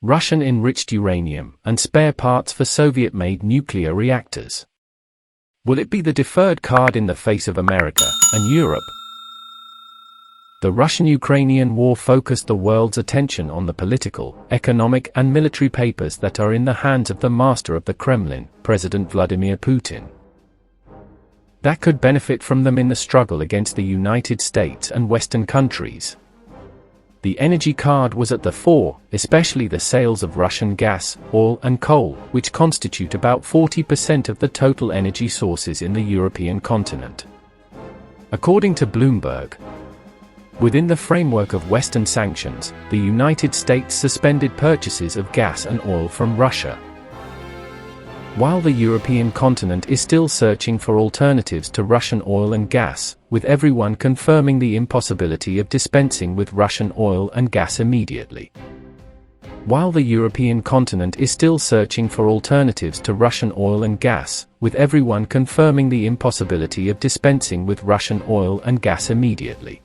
Russian enriched uranium, and spare parts for Soviet-made nuclear reactors. Will it be the deferred card in the face of America and Europe? The Russian-Ukrainian war focused the world's attention on the political, economic and military papers that are in the hands of the master of the Kremlin, President Vladimir Putin. That could benefit from them in the struggle against the United States and Western countries. The energy card was at the fore, especially the sales of Russian gas, oil and coal, which constitute about 40% of the total energy sources in the European continent. According to Bloomberg, within the framework of Western sanctions, the United States suspended purchases of gas and oil from Russia. While the European continent is still searching for alternatives to Russian oil and gas, with everyone confirming the impossibility of dispensing with Russian oil and gas immediately. While the European continent is still searching for alternatives to Russian oil and gas, with everyone confirming the impossibility of dispensing with Russian oil and gas immediately,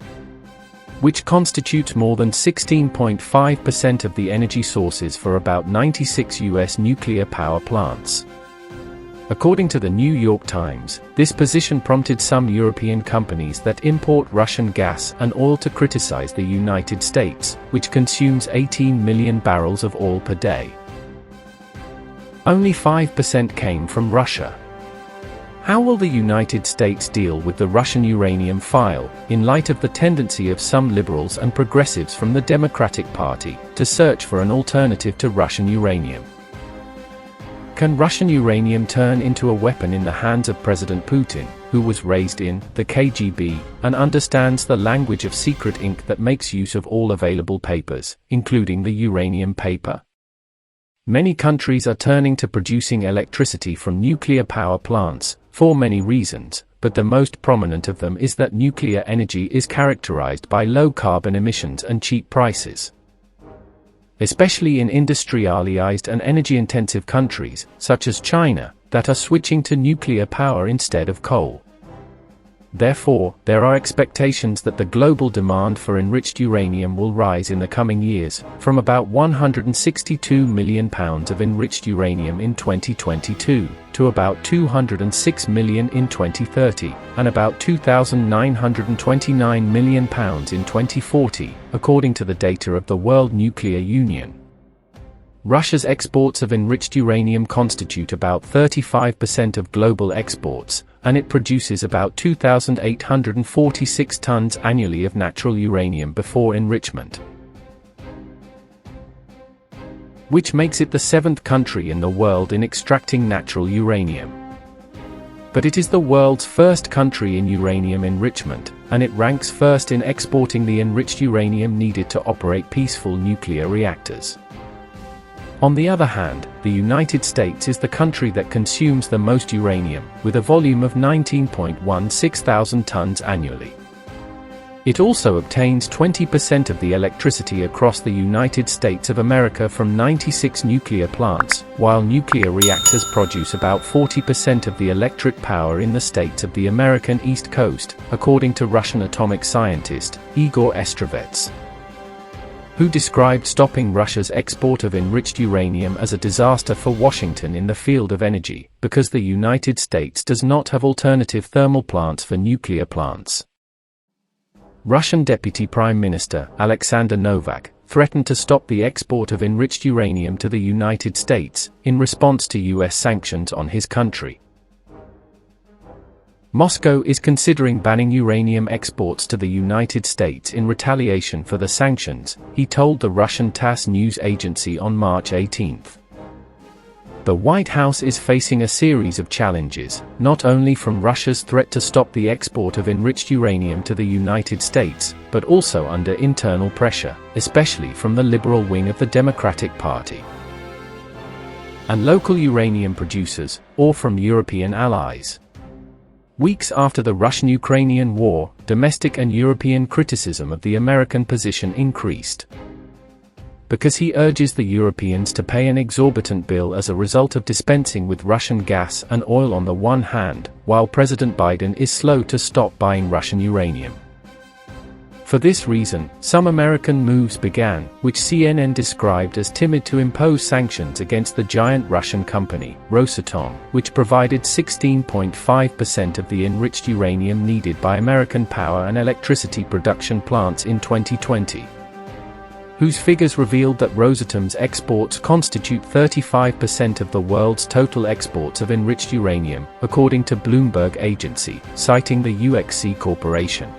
which constitutes more than 16.5% of the energy sources for about 96 US nuclear power plants. According to the New York Times, this position prompted some European companies that import Russian gas and oil to criticize the United States, which consumes 18 million barrels of oil per day. Only 5% came from Russia. How will the United States deal with the Russian uranium file, in light of the tendency of some liberals and progressives from the Democratic Party to search for an alternative to Russian uranium? Can Russian uranium turn into a weapon in the hands of President Putin, who was raised in the KGB and understands the language of secret ink that makes use of all available papers, including the uranium paper? Many countries are turning to producing electricity from nuclear power plants, for many reasons, but the most prominent of them is that nuclear energy is characterized by low carbon emissions and cheap prices. Especially in industrialized and energy-intensive countries, such as China, that are switching to nuclear power instead of coal. Therefore, there are expectations that the global demand for enriched uranium will rise in the coming years, from about 162 million pounds of enriched uranium in 2022, to about 206 million in 2030, and about 2,929 million pounds in 2040, according to the data of the World Nuclear Union. Russia's exports of enriched uranium constitute about 35% of global exports, and it produces about 2,846 tons annually of natural uranium before enrichment, which makes it the 7th country in the world in extracting natural uranium. But it is the world's first country in uranium enrichment, and it ranks first in exporting the enriched uranium needed to operate peaceful nuclear reactors. On the other hand, the United States is the country that consumes the most uranium, with a volume of 19.16 thousand tons annually. It also obtains 20% of the electricity across the United States of America from 96 nuclear plants, while nuclear reactors produce about 40% of the electric power in the states of the American East Coast, according to Russian atomic scientist Igor Estrovets, who described stopping Russia's export of enriched uranium as a disaster for Washington in the field of energy, because the United States does not have alternative thermal plants for nuclear plants. Russian Deputy Prime Minister Alexander Novak threatened to stop the export of enriched uranium to the United States, in response to US sanctions on his country. Moscow is considering banning uranium exports to the United States in retaliation for the sanctions, he told the Russian TASS news agency on March 18. The White House is facing a series of challenges, not only from Russia's threat to stop the export of enriched uranium to the United States, but also under internal pressure, especially from the liberal wing of the Democratic Party and local uranium producers, or from European allies. Weeks after the Russian-Ukrainian war, domestic and European criticism of the American position increased, because he urges the Europeans to pay an exorbitant bill as a result of dispensing with Russian gas and oil on the one hand, while President Biden is slow to stop buying Russian uranium. For this reason, some American moves began, which CNN described as timid, to impose sanctions against the giant Russian company, Rosatom, which provided 16.5% of the enriched uranium needed by American power and electricity production plants in 2020. Whose figures revealed that Rosatom's exports constitute 35% of the world's total exports of enriched uranium, according to Bloomberg Agency, citing the UXC Corporation.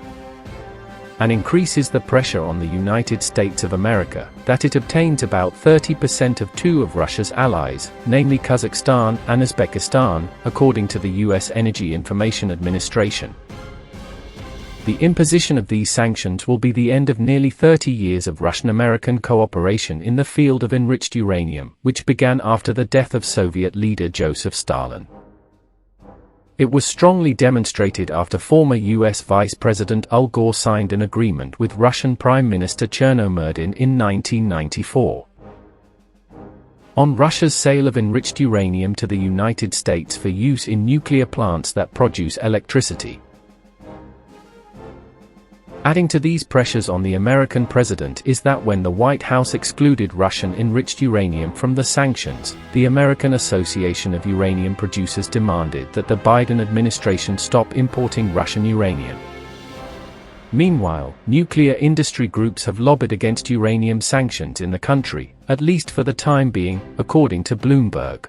And increases the pressure on the United States of America, that it obtains about 30% of two of Russia's allies, namely Kazakhstan and Uzbekistan, according to the U.S. Energy Information Administration. The imposition of these sanctions will be the end of nearly 30 years of Russian-American cooperation in the field of enriched uranium, which began after the death of Soviet leader Joseph Stalin. It was strongly demonstrated after former U.S. Vice President Al Gore signed an agreement with Russian Prime Minister Chernomyrdin in 1994 on Russia's sale of enriched uranium to the United States for use in nuclear plants that produce electricity. Adding to these pressures on the American president is that when the White House excluded Russian enriched uranium from the sanctions, the American Association of Uranium Producers demanded that the Biden administration stop importing Russian uranium. Meanwhile, nuclear industry groups have lobbied against uranium sanctions in the country, at least for the time being, according to Bloomberg.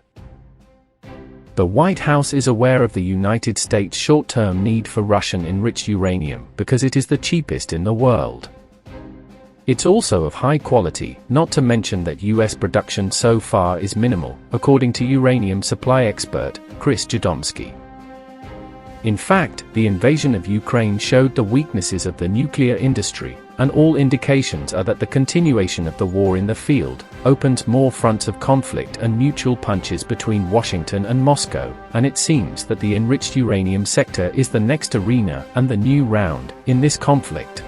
The White House is aware of the United States' short-term need for Russian enriched uranium because it is the cheapest in the world. It's also of high quality, not to mention that U.S. production so far is minimal, according to uranium supply expert Chris Jadomski. In fact, the invasion of Ukraine showed the weaknesses of the nuclear industry, and all indications are that the continuation of the war in the field opens more fronts of conflict and mutual punches between Washington and Moscow, and it seems that the enriched uranium sector is the next arena and the new round in this conflict.